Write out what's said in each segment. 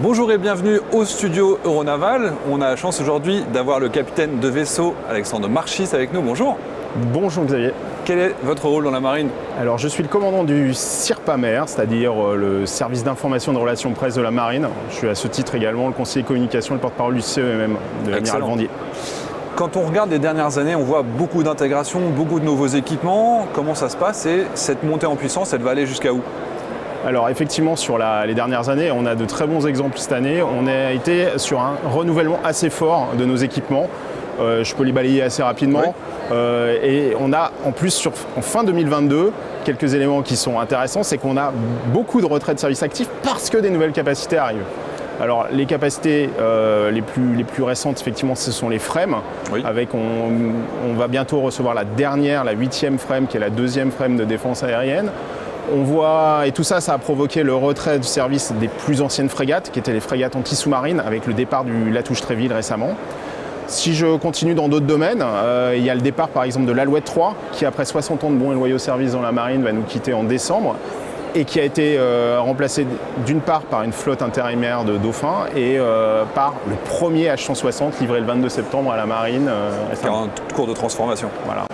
Bonjour et bienvenue au studio Euronaval. On a la chance aujourd'hui d'avoir le capitaine de vaisseau Alexandre Marchis avec nous. Bonjour. Bonjour Xavier. Quel est votre rôle dans la marine? Alors je suis le commandant du CIRPAMER, c'est-à-dire le service d'information et de relations presse de la marine. Je suis à ce titre également le conseiller communication et le porte-parole du CEMM de l'amiral Vendier. Quand on regarde les dernières années, on voit beaucoup d'intégration, beaucoup de nouveaux équipements. Comment ça se passe et cette montée en puissance, elle va aller jusqu'à où? Alors effectivement, sur les dernières années, on a de très bons exemples cette année. On a été sur un renouvellement assez fort de nos équipements. Je peux les balayer assez rapidement. Oui. Et on a en plus, en fin 2022, quelques éléments qui sont intéressants, c'est qu'on a beaucoup de retraits de services actifs parce que des nouvelles capacités arrivent. Alors les capacités les plus récentes, effectivement, ce sont les FREMM. Oui. On va bientôt recevoir la 8e FREMM, qui est la 2e FREMM de défense aérienne. On voit, et tout ça, ça a provoqué le retrait du service des plus anciennes frégates, qui étaient les frégates anti-sous-marines, avec le départ du Latouche-Tréville récemment. Si je continue dans d'autres domaines, il y a le départ par exemple de l'Alouette 3, qui après 60 ans de bons et loyaux services dans la marine va nous quitter en décembre, et qui a été remplacé d'une part par une flotte intérimaire de Dauphins et par le premier H160 livré le 22 septembre à la marine. C'est un cours de transformation. Voilà.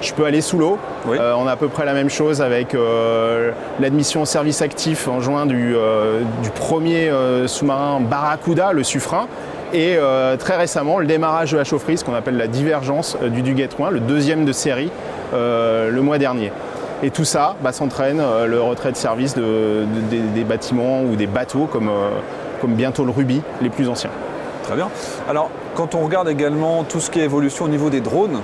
Je peux aller sous l'eau. Oui. On a à peu près la même chose avec l'admission au service actif en juin du premier sous-marin Barracuda, le Suffren. Et très récemment, le démarrage de la chaufferie, ce qu'on appelle la divergence du Duguay-Trouin, le 2e de série, le mois dernier. Et tout ça s'entraîne le retrait de service des bâtiments ou des bateaux comme bientôt le Ruby, les plus anciens. Très bien. Alors, quand on regarde également tout ce qui est évolution au niveau des drones,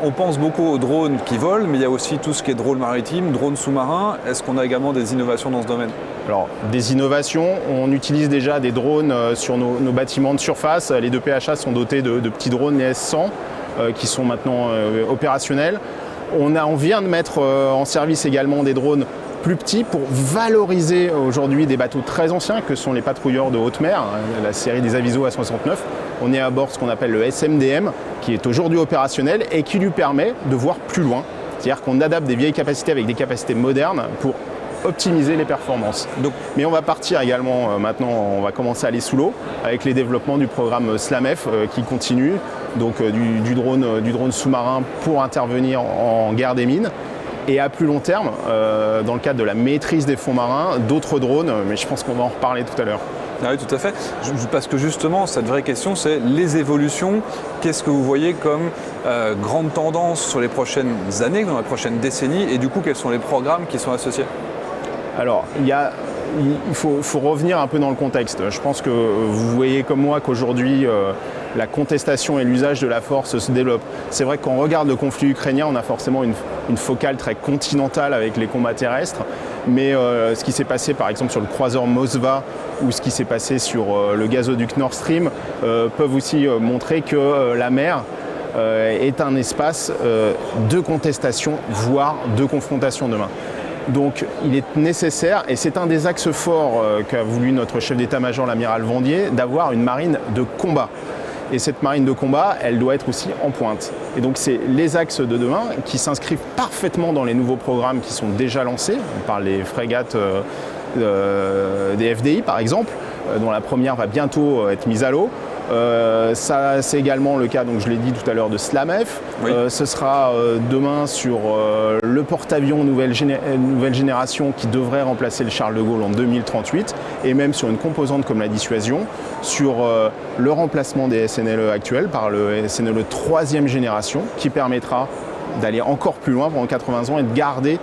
on pense beaucoup aux drones qui volent, mais il y a aussi tout ce qui est drone maritime, drone sous-marin. Est-ce qu'on a également des innovations dans ce domaine? Alors, des innovations, on utilise déjà des drones sur nos bâtiments de surface. Les deux PHA sont dotés de petits drones, les S100, qui sont maintenant opérationnels. On vient de mettre en service également des drones plus petits pour valoriser aujourd'hui des bateaux très anciens que sont les patrouilleurs de haute mer, la série des Aviso A69. On est à bord de ce qu'on appelle le SMDM, qui est aujourd'hui opérationnel et qui lui permet de voir plus loin. C'est-à-dire qu'on adapte des vieilles capacités avec des capacités modernes pour optimiser les performances. Mais on va partir également, maintenant on va commencer à aller sous l'eau avec les développements du programme SLAMF qui continue, donc du drone sous-marin pour intervenir en guerre des mines. Et à plus long terme, dans le cadre de la maîtrise des fonds marins, d'autres drones, mais je pense qu'on va en reparler tout à l'heure. Ah oui, tout à fait. Parce que justement, cette vraie question, c'est les évolutions. Qu'est-ce que vous voyez comme grande tendance sur les prochaines années, dans la prochaine décennie, et du coup, quels sont les programmes qui sont associés? Alors, il faut revenir un peu dans le contexte. Je pense que vous voyez comme moi qu'aujourd'hui, la contestation et l'usage de la force se développent. C'est vrai que quand on regarde le conflit ukrainien, on a forcément une focale très continentale avec les combats terrestres. Mais ce qui s'est passé par exemple sur le croiseur Moskva ou ce qui s'est passé sur le gazoduc Nord Stream peuvent aussi montrer que la mer est un espace de contestation, voire de confrontation demain. Donc il est nécessaire, et c'est un des axes forts qu'a voulu notre chef d'état-major, l'amiral Vendier, d'avoir une marine de combat. Et cette marine de combat, elle doit être aussi en pointe. Et donc c'est les axes de demain qui s'inscrivent parfaitement dans les nouveaux programmes qui sont déjà lancés. On parle des frégates des FDI par exemple, dont la première va bientôt être mise à l'eau. Ça, c'est également le cas, donc je l'ai dit tout à l'heure, de SLAMF. Oui. Ce sera demain sur le porte-avions nouvelle génération qui devrait remplacer le Charles de Gaulle en 2038, et même sur une composante comme la dissuasion, sur le remplacement des SNLE actuels par le SNLE 3e génération, qui permettra d'aller encore plus loin pendant 80 ans et de garder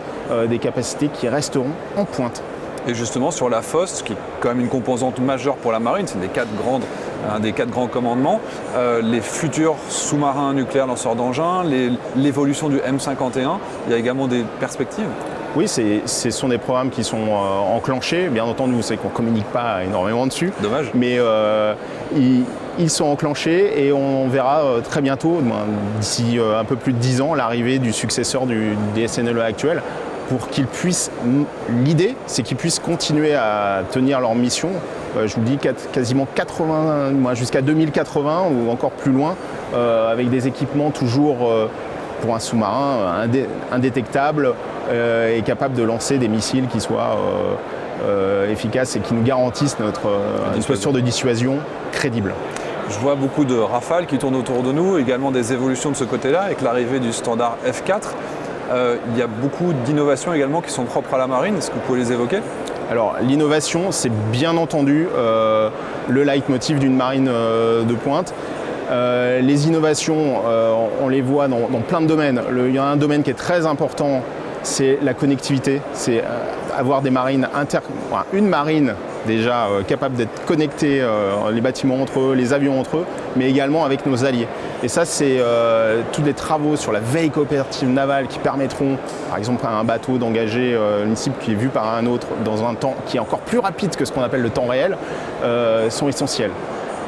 des capacités qui resteront en pointe. Et justement sur la FOST, qui est quand même une composante majeure pour la marine, c'est un des quatre grands commandements, les futurs sous-marins nucléaires lanceurs d'engins, l'évolution du M51, il y a également des perspectives? Oui, ce sont des programmes qui sont enclenchés. Bien entendu, vous savez qu'on ne communique pas énormément dessus. Dommage. Mais ils sont enclenchés et on verra très bientôt, d'ici un peu plus de 10 ans, l'arrivée du successeur des SNLE actuels, pour qu'ils puissent, l'idée c'est qu'ils puissent continuer à tenir leur mission, je vous dis quasiment 80, jusqu'à 2080 ou encore plus loin, avec des équipements toujours pour un sous-marin indétectable et capable de lancer des missiles qui soient efficaces et qui nous garantissent une posture de dissuasion crédible. Je vois beaucoup de Rafale qui tournent autour de nous, également des évolutions de ce côté-là, avec l'arrivée du standard F4. Il y a beaucoup d'innovations également qui sont propres à la marine. Est-ce que vous pouvez les évoquer ? Alors l'innovation, c'est bien entendu le leitmotiv d'une marine de pointe. Les innovations, on les voit dans plein de domaines. Il y a un domaine qui est très important, c'est la connectivité. C'est avoir des marines une marine déjà capable d'être connectée, les bâtiments entre eux, les avions entre eux, mais également avec nos alliés. Et ça, c'est tous les travaux sur la veille coopérative navale qui permettront, par exemple, à un bateau d'engager une cible qui est vue par un autre dans un temps qui est encore plus rapide que ce qu'on appelle le temps réel, sont essentiels.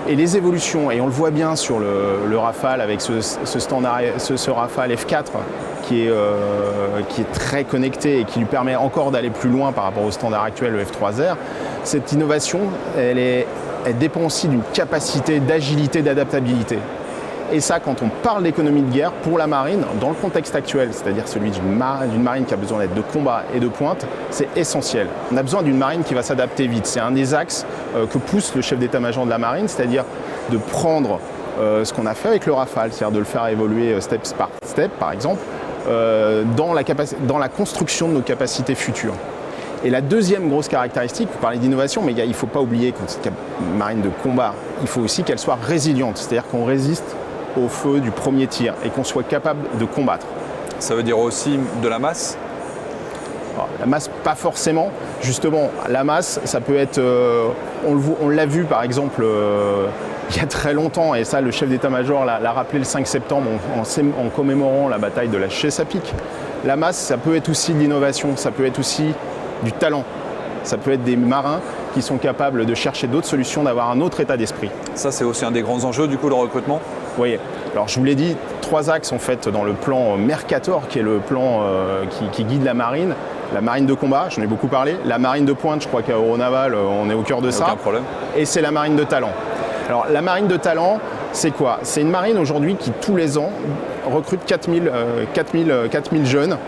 Et les évolutions, et on le voit bien sur le Rafale avec ce Rafale F4 qui est très connecté et qui lui permet encore d'aller plus loin par rapport au standard actuel, le F3R, cette innovation, elle dépend aussi d'une capacité d'agilité, d'adaptabilité. Et ça, quand on parle d'économie de guerre, pour la marine, dans le contexte actuel, c'est-à-dire celui d'une marine qui a besoin d'être de combat et de pointe, c'est essentiel. On a besoin d'une marine qui va s'adapter vite. C'est un des axes que pousse le chef d'état-major de la marine, c'est-à-dire de prendre ce qu'on a fait avec le Rafale, c'est-à-dire de le faire évoluer step par step, par exemple, dans la construction de nos capacités futures. Et la deuxième grosse caractéristique, vous parlez d'innovation, mais il ne faut pas oublier que cette marine de combat, il faut aussi qu'elle soit résiliente, c'est-à-dire qu'on résiste au feu du premier tir et qu'on soit capable de combattre. Ça veut dire aussi de la masse ? Alors, la masse, pas forcément. Justement, la masse, ça peut être... on l'a vu par exemple il y a très longtemps, et ça le chef d'état-major l'a rappelé le 5 septembre en commémorant la bataille de la Chesapeake. La masse, ça peut être aussi de l'innovation, ça peut être aussi du talent. Ça peut être des marins qui sont capables de chercher d'autres solutions, d'avoir un autre état d'esprit. Ça, c'est aussi un des grands enjeux, du coup, le recrutement ? Oui. Alors, je vous l'ai dit, 3 axes, en fait, dans le plan Mercator, qui est le plan qui guide la marine de combat, j'en ai beaucoup parlé. La marine de pointe, je crois qu'à Euronaval, on est au cœur de ça. Aucun problème. Et c'est la marine de talent. Alors, la marine de talent, c'est quoi ? C'est une marine, aujourd'hui, qui, tous les ans, recrute 4000 jeunes.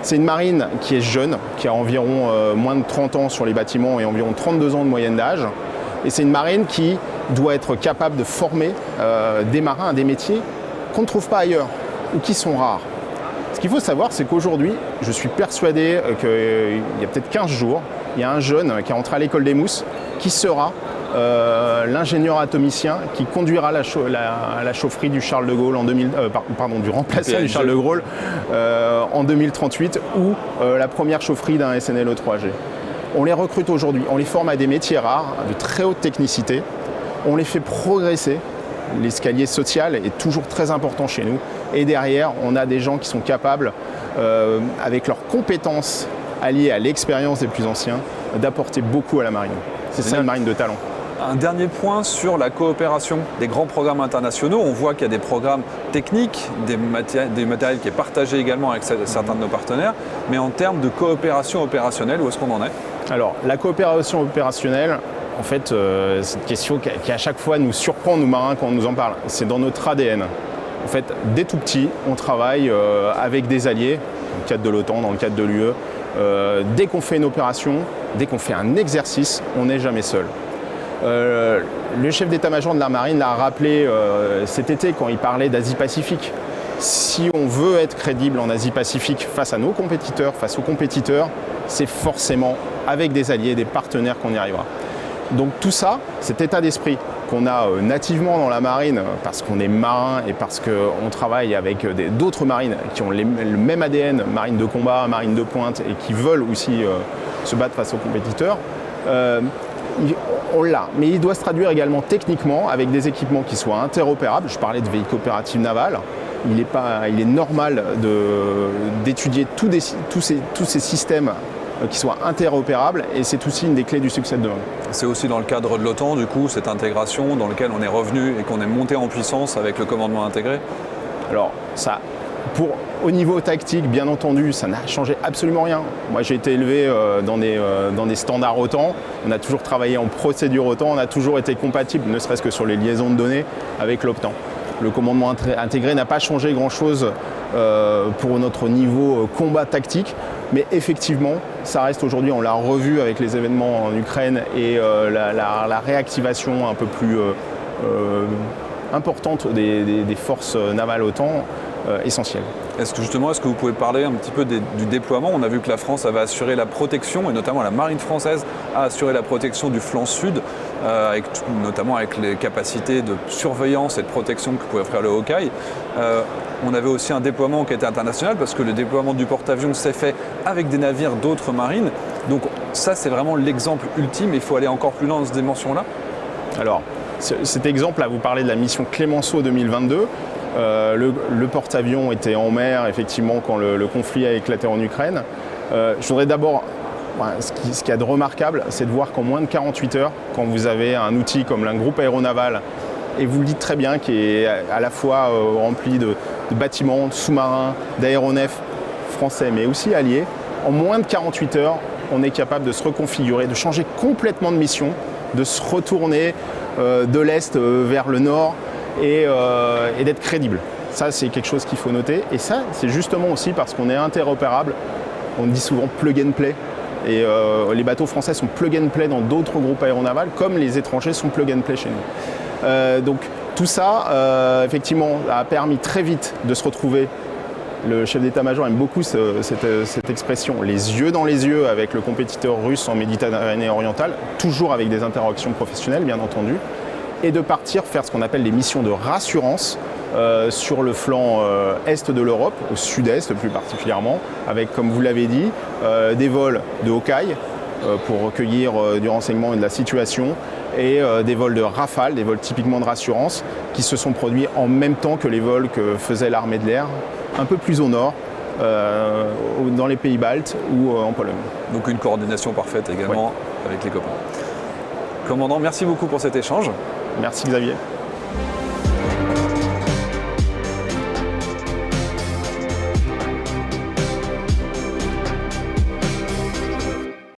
C'est une marine qui est jeune, qui a environ moins de 30 ans sur les bâtiments et environ 32 ans de moyenne d'âge. Et c'est une marine qui doit être capable de former des marins à des métiers qu'on ne trouve pas ailleurs ou qui sont rares. Ce qu'il faut savoir, c'est qu'aujourd'hui, je suis persuadé qu'il y a peut-être 15 jours, il y a un jeune qui est entré à l'école des Mousses qui sera l'ingénieur atomicien qui conduira la chaufferie du Charles de Gaulle du remplaçant du Charles de Gaulle en 2038 ou la première chaufferie d'un SNLE 3G. On les recrute aujourd'hui, on les forme à des métiers rares, de très haute technicité, on les fait progresser. L'escalier social est toujours très important chez nous. Et derrière, on a des gens qui sont capables, avec leurs compétences alliées à l'expérience des plus anciens, d'apporter beaucoup à la marine. C'est ça une marine de talent. Un dernier point sur la coopération des grands programmes internationaux. On voit qu'il y a des programmes techniques, des matériels qui est partagé également avec certains de nos partenaires. Mais en termes de coopération opérationnelle, où est-ce qu'on en est ? Alors, la coopération opérationnelle, en fait, c'est une question qui à chaque fois nous surprend, nous marins, quand on nous en parle. C'est dans notre ADN. En fait, dès tout petit, on travaille avec des alliés, dans le cadre de l'OTAN, dans le cadre de l'UE. Dès qu'on fait une opération, dès qu'on fait un exercice, on n'est jamais seul. Le chef d'état-major de la marine l'a rappelé cet été quand il parlait d'Asie-Pacifique. Si on veut être crédible en Asie-Pacifique face à nos compétiteurs, face aux compétiteurs, c'est forcément avec des alliés, des partenaires qu'on y arrivera. Donc tout ça, cet état d'esprit qu'on a nativement dans la marine, parce qu'on est marin et parce qu'on travaille avec d'autres marines qui ont le même ADN, marine de combat, marine de pointe, et qui veulent aussi se battre face aux compétiteurs, on l'a. Mais il doit se traduire également techniquement avec des équipements qui soient interopérables. Je parlais de veille coopérative navale. Il est normal d'étudier tous ces systèmes qui soient interopérables, et c'est aussi une des clés du succès de demain. C'est aussi dans le cadre de l'OTAN, du coup, cette intégration dans laquelle on est revenu et qu'on est monté en puissance avec le commandement intégré ? Alors, ça, au niveau tactique, bien entendu, ça n'a changé absolument rien. Moi, j'ai été élevé dans des standards OTAN. On a toujours travaillé en procédure OTAN. On a toujours été compatible, ne serait-ce que sur les liaisons de données, avec l'OTAN. le commandement intégré n'a pas changé grand-chose pour notre niveau combat tactique. Mais effectivement, ça reste aujourd'hui, on l'a revu avec les événements en Ukraine et la réactivation un peu plus importante des forces navales OTAN, essentielle. Est-ce que vous pouvez parler un petit peu du déploiement? On a vu que la France avait assuré la protection, et notamment la marine française a assuré la protection du flanc sud, notamment avec les capacités de surveillance et de protection que pouvait offrir le Hawkeye. On avait aussi un déploiement qui était international, parce que le déploiement du porte-avions s'est fait avec des navires d'autres marines. Donc ça, c'est vraiment l'exemple ultime, il faut aller encore plus loin dans cette dimension-là. Alors, cet exemple, là, vous parlez de la mission Clémenceau 2022. Le porte-avions était en mer, effectivement, quand le conflit a éclaté en Ukraine. Je voudrais d'abord, ce qu'il y a de remarquable, c'est de voir qu'en moins de 48 heures, quand vous avez un outil comme un groupe aéronaval, et vous le dites très bien, qui est à la fois rempli de bâtiments, de sous-marins, d'aéronefs français, mais aussi alliés, en moins de 48 heures, on est capable de se reconfigurer, de changer complètement de mission, de se retourner de l'Est vers le Nord, et d'être crédible. Ça, c'est quelque chose qu'il faut noter. Et ça, c'est justement aussi parce qu'on est interopérable. On dit souvent plug and play. Et les bateaux français sont plug and play dans d'autres groupes aéronavals, comme les étrangers sont plug and play chez nous. Donc tout ça, effectivement, a permis très vite de se retrouver. Le chef d'état-major aime beaucoup cette expression, les yeux dans les yeux avec le compétiteur russe en Méditerranée orientale, toujours avec des interactions professionnelles, bien entendu, et de partir faire ce qu'on appelle des missions de rassurance sur le flanc est de l'Europe, au sud-est plus particulièrement, avec, comme vous l'avez dit, des vols de Hawkeye pour recueillir du renseignement et de la situation, et des vols de Rafale, des vols typiquement de rassurance, qui se sont produits en même temps que les vols que faisait l'armée de l'air, un peu plus au nord, dans les pays baltes ou en Pologne. Donc une coordination parfaite également avec les copains. Commandant, merci beaucoup pour cet échange. Merci Xavier.